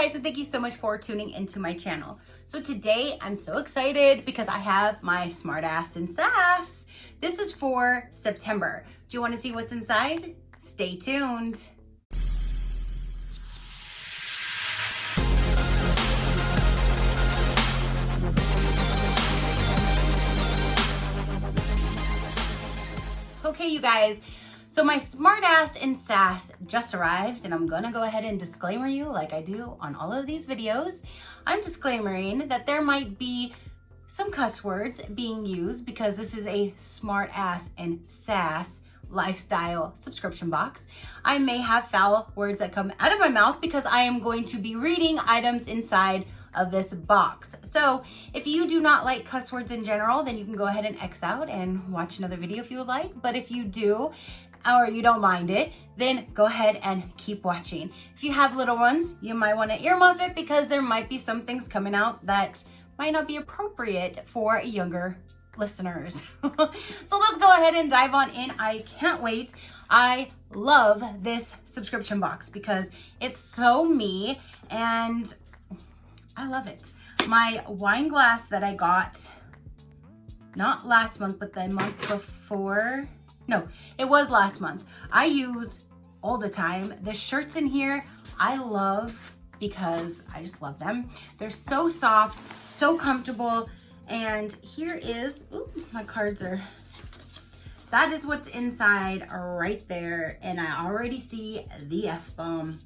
guys, and thank you so much for tuning into my channel. So today I'm so excited because I have my Smartass and Sass. This is for September. Do you want to see what's inside? Stay tuned. Okay, you guys. So my Smartass and Sass just arrived, and I'm gonna go ahead and disclaimer you like I do on all of these videos. I'm disclaimering that there might be some cuss words being used because this is a Smartass and Sass lifestyle subscription box. I may have foul words that come out of my mouth because I am going to be reading items inside of this box. So if you do not like cuss words in general, then you can go ahead and X out and watch another video if you would like. But if you do, or you don't mind it, then go ahead and keep watching. If you have little ones, you might want to earmuff it because there might be some things coming out that might not be appropriate for younger listeners. So let's go ahead and dive on in. I can't wait. I love this subscription box because it's so me and I love it. My wine glass that I got, not last month, but the month before. No, it was last month. I use all the time. The shirts in here, I love because I just love them. They're so soft, so comfortable. And here is, ooh, my cards are, that is what's inside right there. And I already see the F-bomb.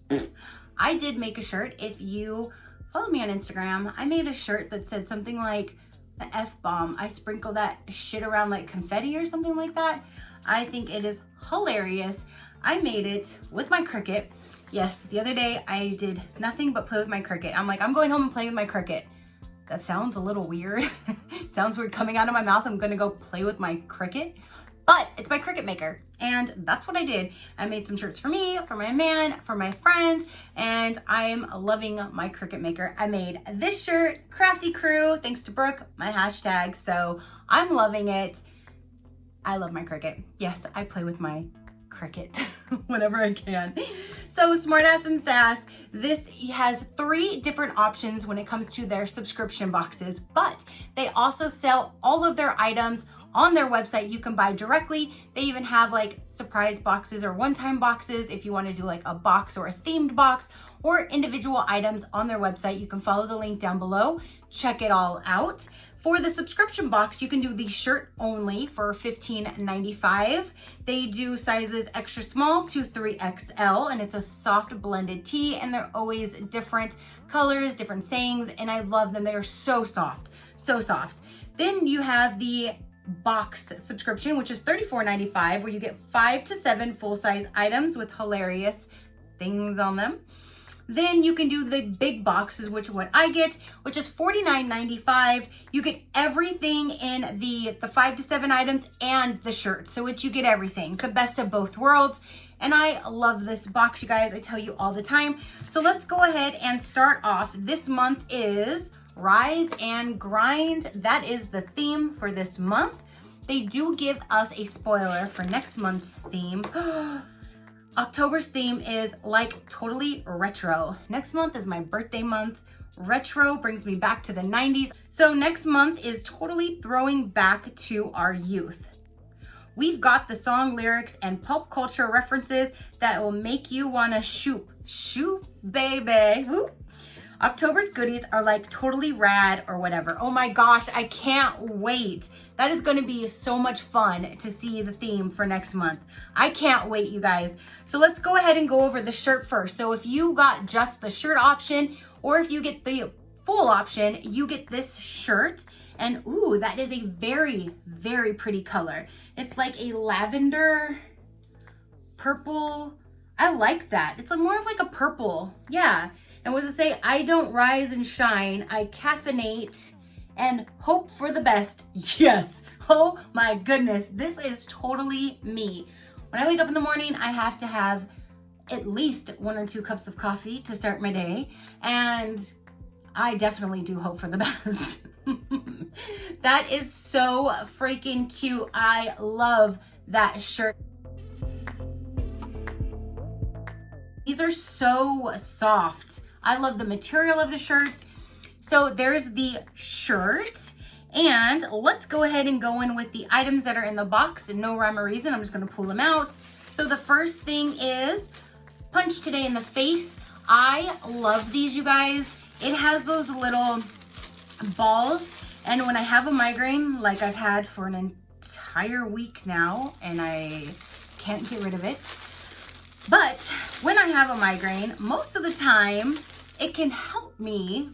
I did make a shirt. If you follow me on Instagram, I made a shirt that said something like the F-bomb. I sprinkle that shit around like confetti or something like that. I think it is hilarious. I made it with my Cricut. Yes, the other day I did nothing but play with my Cricut. I'm like, I'm going home and playing with my Cricut. That sounds a little weird. Sounds weird coming out of my mouth. I'm gonna go play with my Cricut, but it's my Cricut maker. And that's what I did. I made some shirts for me, for my man, for my friend, and I'm loving my Cricut maker. I made this shirt, Crafty Crew, thanks to Brooke, my hashtag. So I'm loving it. I love my Cricut. Yes, I play with my Cricut whenever I can. So Smartass and Sass, this has 3 different options when it comes to their subscription boxes, but they also sell all of their items on their website. You can buy directly. They even have like surprise boxes or one-time boxes if you want to do like a box or a themed box or individual items on their website. You can follow the link down below. Check it all out. For the subscription box, you can do the shirt only for $15.95. They do sizes extra small to 3XL, and it's a soft blended tee, and they're always different colors, different sayings, and I love them. They are so soft, so soft. Then you have the box subscription, which is $34.95, where you get 5 to 7 full-size items with hilarious things on them. Then you can do the big boxes, which is what I get, which is $49.95. You get everything in the 5 to 7 items and the shirt. So you get everything. It's the best of both worlds. And I love this box, you guys. I tell you all the time. So let's go ahead and start off. This month is Rise and Grind. That is the theme for this month. They do give us a spoiler for next month's theme. October's theme is like totally retro. Next month is my birthday month. Retro brings me back to the 90s. So next month is totally throwing back to our youth. We've got the song lyrics and pop culture references that will make you wanna shoot, baby. Woo. October's goodies are like totally rad or whatever. Oh my gosh, I can't wait. That is gonna be so much fun to see the theme for next month. I can't wait, you guys. So let's go ahead and go over the shirt first. So if you got just the shirt option, or if you get the full option, you get this shirt. And ooh, that is a very, very pretty color. It's like a lavender purple. I like that. It's more of like a purple. Yeah. And what does it say? I don't rise and shine. I caffeinate and hope for the best. Yes. Oh my goodness. This is totally me. When I wake up in the morning, I have to have at least 1 or 2 cups of coffee to start my day. And I definitely do hope for the best. That is so freaking cute. I love that shirt. These are so soft. I love the material of the shirts. So there's the shirt. And let's go ahead and go in with the items that are in the box. And no rhyme or reason, I'm just gonna pull them out. So the first thing is Punch Today in the Face. I love these, you guys. It has those little balls. And when I have a migraine, like I've had for an entire week now, and I can't get rid of it. But when I have a migraine, most of the time, it can help me.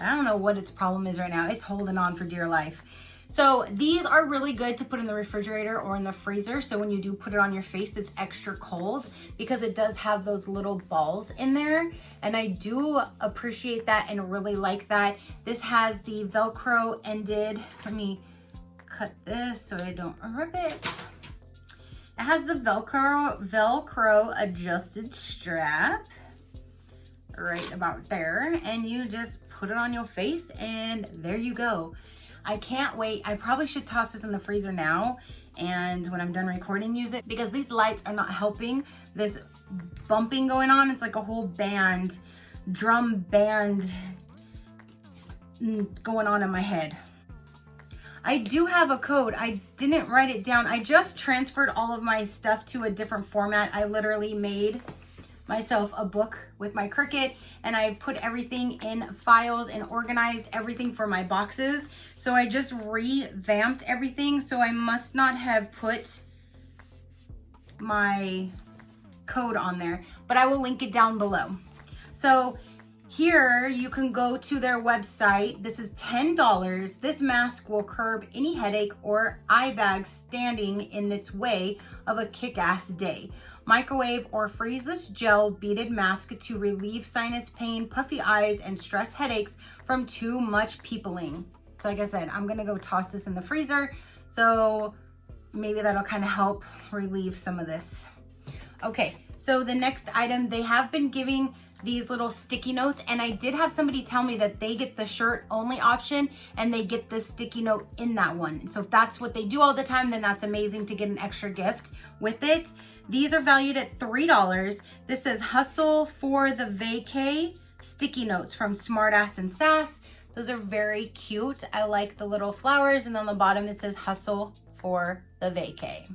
I don't know what its problem is right now. It's holding on for dear life. So these are really good to put in the refrigerator or in the freezer. So when you do put it on your face, it's extra cold because it does have those little balls in there. And I do appreciate that and really like that. This has the Velcro ended. Let me cut this so I don't rip it. It has the Velcro adjusted strap right about there, and you just put it on your face and there you go. I can't wait. I probably should toss this in the freezer now, and when I'm done recording, use it, because these lights are not helping. This bumping going on, it's like a whole band, drum band going on in my head. I do have a code. I didn't write it down. I just transferred all of my stuff to a different format. I literally made myself a book with my Cricut, and I put everything in files and organized everything for my boxes. So I just revamped everything. So I must not have put my code on there, but I will link it down below. So here you can go to their website. This is $10. This mask will curb any headache or eye bag standing in its way of a kick-ass day. Microwave or freeze this gel beaded mask to relieve sinus pain, puffy eyes, and stress headaches from too much peopling. So like I said, I'm gonna go toss this in the freezer. So maybe that'll kind of help relieve some of this. Okay, so the next item, they have been giving these little sticky notes, and I did have somebody tell me that they get the shirt only option and they get the sticky note in that one. So if that's what they do all the time, then that's amazing to get an extra gift with it. These are valued at $3. This says Hustle for the Vacay sticky notes from Smartass Sass. Those are very cute. I like the little flowers, and on the bottom it says Hustle for the Vacay.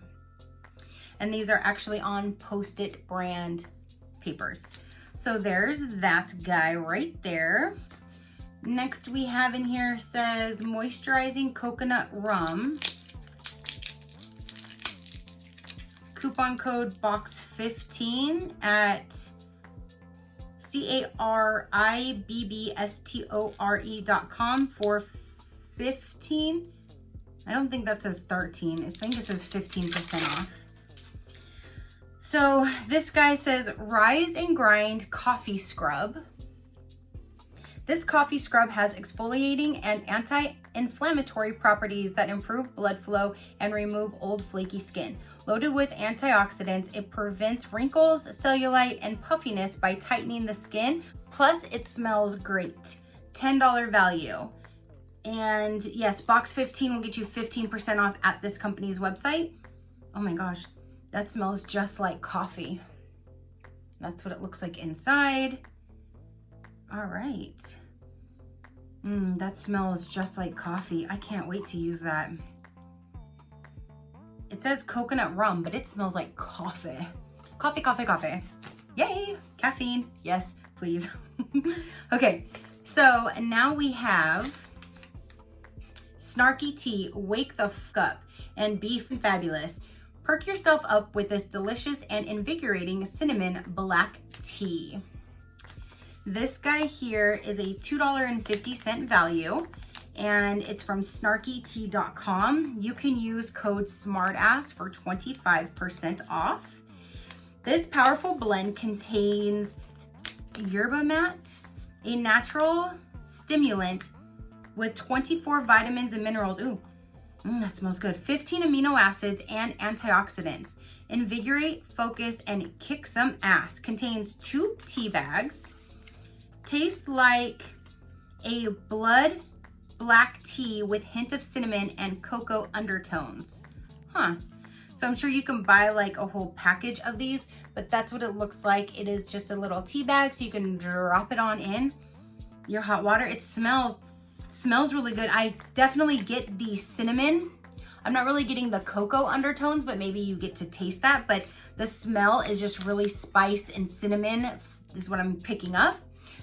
And these are actually on Post-it brand papers. So there's that guy right there. Next we have in here says moisturizing coconut rum. Coupon code box 15 at CARIBBSTORE.com for 15. I don't think that says 13. I think it says 15% off. So this guy says Rise and Grind Coffee Scrub. This coffee scrub has exfoliating and anti-inflammatory properties that improve blood flow and remove old flaky skin. Loaded with antioxidants, it prevents wrinkles, cellulite, and puffiness by tightening the skin. Plus, it smells great. $10 value. And yes, box 15 will get you 15% off at this company's website. Oh my gosh, that smells just like coffee. That's what it looks like inside. All right. That smells just like coffee. I can't wait to use that. It says coconut rum, but it smells like coffee. Coffee, coffee, coffee. Yay, caffeine. Yes, please. Okay, so now we have Snarky Tea, Wake the F Up, and Be Fabulous. Perk yourself up with this delicious and invigorating cinnamon black tea. This guy here is a $2.50 value, and it's from snarkytea.com. You can use code SMARTASS for 25% off. This powerful blend contains yerba mate, a natural stimulant with 24 vitamins and minerals. Ooh, that smells good. 15 amino acids and antioxidants. Invigorate, focus, and kick some ass. Contains 2 tea bags. Tastes like a blood black tea with hint of cinnamon and cocoa undertones. Huh. So I'm sure you can buy like a whole package of these, but that's what it looks like. It is just a little tea bag, so you can drop it on in your hot water. It smells really good. I definitely get the cinnamon. I'm not really getting the cocoa undertones, but maybe you get to taste that. But the smell is just really spice and cinnamon is what I'm picking up.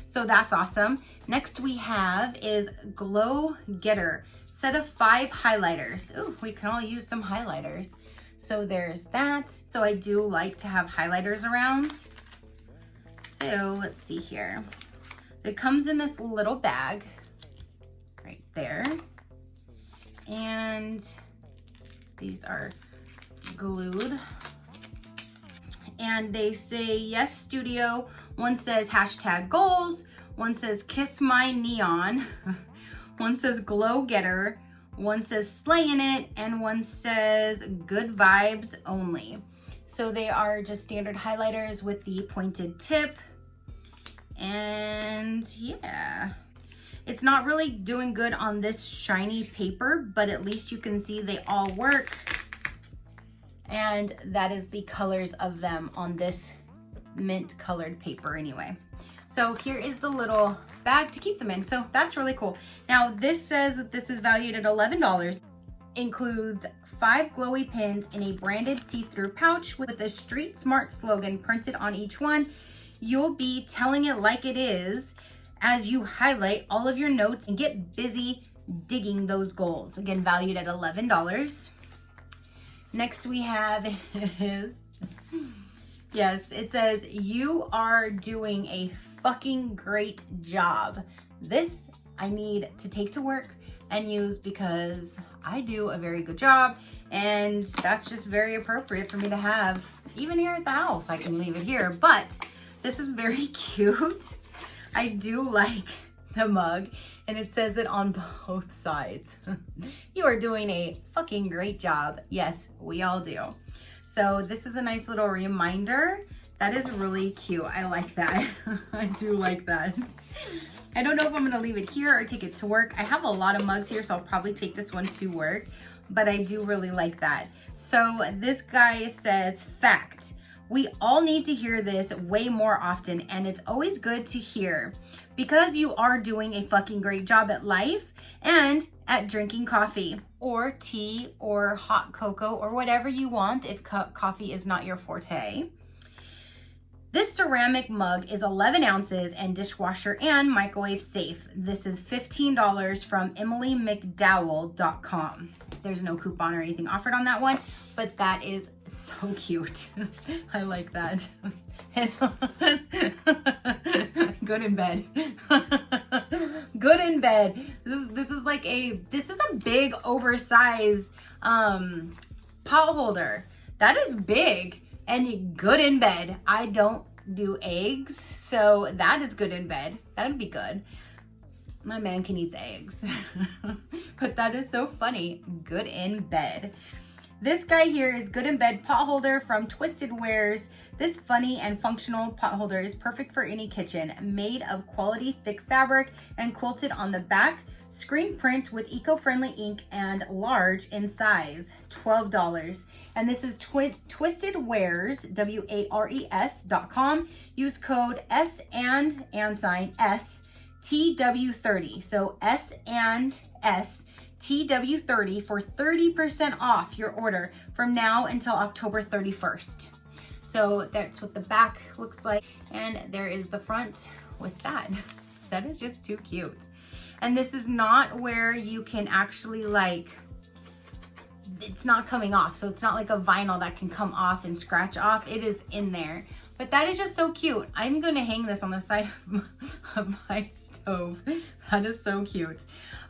So that's awesome. Next we have is Glow Getter, set of 5 highlighters. Ooh, we can all use some highlighters. So there's that. So I do like to have highlighters around. So let's see here. It comes in this little bag right there. And these are glued. And they say, yes, studio. One says hashtag goals. One says kiss my neon. One says glow getter. One says slaying it. And one says good vibes only. So they are just standard highlighters with the pointed tip. And yeah, it's not really doing good on this shiny paper, but at least you can see they all work. And that is the colors of them on this mint colored paper anyway. So here is the little bag to keep them in. So that's really cool. Now this says that this is valued at $11. Includes 5 glowy pins in a branded see-through pouch with a street smart slogan printed on each one. You'll be telling it like it is as you highlight all of your notes and get busy digging those goals. Again, valued at $11. Next we have is, yes, it says, you are doing a fucking great job. This I need to take to work and use because I do a very good job, and that's just very appropriate for me to have even here at the house. I can leave it here, but this is very cute. I do like the mug, and it says it on both sides. You are doing a fucking great job. Yes, we all do. So this is a nice little reminder. That is really cute. I like that. I do like that. I don't know if I'm gonna leave it here or take it to work. I have a lot of mugs here, so I'll probably take this one to work, but I do really like that. So this guy says, fact. We all need to hear this way more often, and it's always good to hear because you are doing a fucking great job at life and at drinking coffee or tea or hot cocoa or whatever you want if coffee is not your forte. This ceramic mug is 11 ounces and dishwasher and microwave safe. This is $15 from EmilyMcDowell.com. There's no coupon or anything offered on that one, but that is so cute. I like that. Good in bed. Good in bed. This is a big oversized pot holder. That is big and good in bed. I don't do eggs, so that is good in bed. That would be good. My man can eat the eggs. But that is so funny. Good in bed. This guy here is good in bed pot holder from Twisted Wares. This funny and functional pot holder is perfect for any kitchen. Made of quality thick fabric and quilted on the back. Screen print with eco-friendly ink and large in size. $12. And this is Twisted Wares, WARES.com. Use code S and sign S TW30. So S and S TW30 for 30% off your order from now until October 31st. So that's what the back looks like. And there is the front with that. That is just too cute. And this is not where you can actually it's not coming off. So it's not like a vinyl that can come off and scratch off. It is in there. But that is just so cute. I'm going to hang this on the side of my stove. That is so cute.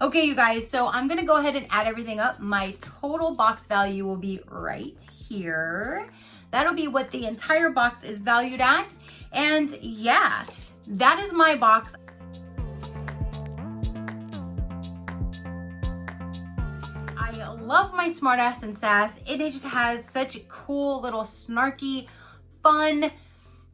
Okay, you guys, so I'm going to go ahead and add everything up. My total box value will be right here. That'll be what the entire box is valued at. And yeah, that is my box. I love my Smartass Sass. It just has such cool little snarky, fun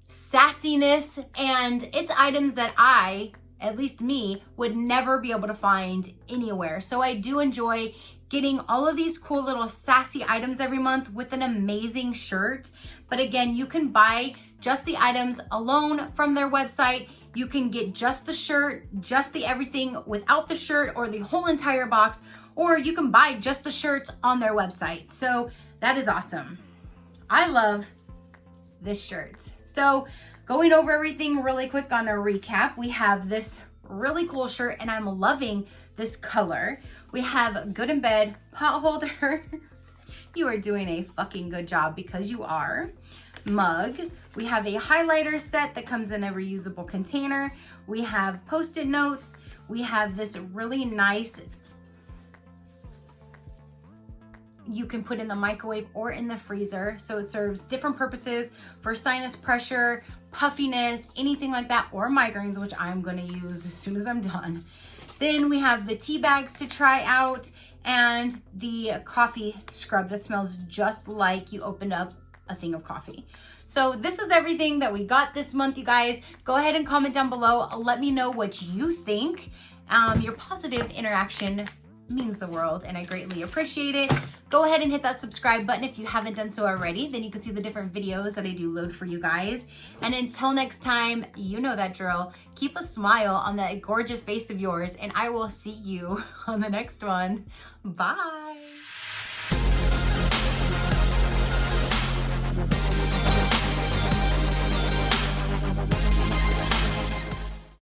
sassiness, and it's items that I, at least me, would never be able to find anywhere. So I do enjoy getting all of these cool little sassy items every month with an amazing shirt. But again, you can buy just the items alone from their website. You can get just the shirt, just the everything without the shirt, or the whole entire box, or you can buy just the shirts on their website. So that is awesome. I love this shirt. So going over everything really quick on a recap, we have this really cool shirt and I'm loving this color. We have Good in Bed pot holder. You are doing a fucking good job because you are. Mug. We have a highlighter set that comes in a reusable container. We have Post-it notes. We have this really nice, you can put in the microwave or in the freezer. So it serves different purposes for sinus pressure, puffiness, anything like that, or migraines, which I'm gonna use as soon as I'm done. Then we have the tea bags to try out and the coffee scrub that smells just like you opened up a thing of coffee. So this is everything that we got this month, you guys. Go ahead and comment down below. Let me know what you think. Your positive interaction means the world and I greatly appreciate it. Go ahead and hit that subscribe button if you haven't done so already. Then you can see the different videos that I do load for you guys. And until next time, you know that drill. Keep a smile on that gorgeous face of yours and I will see you on the next one. Bye.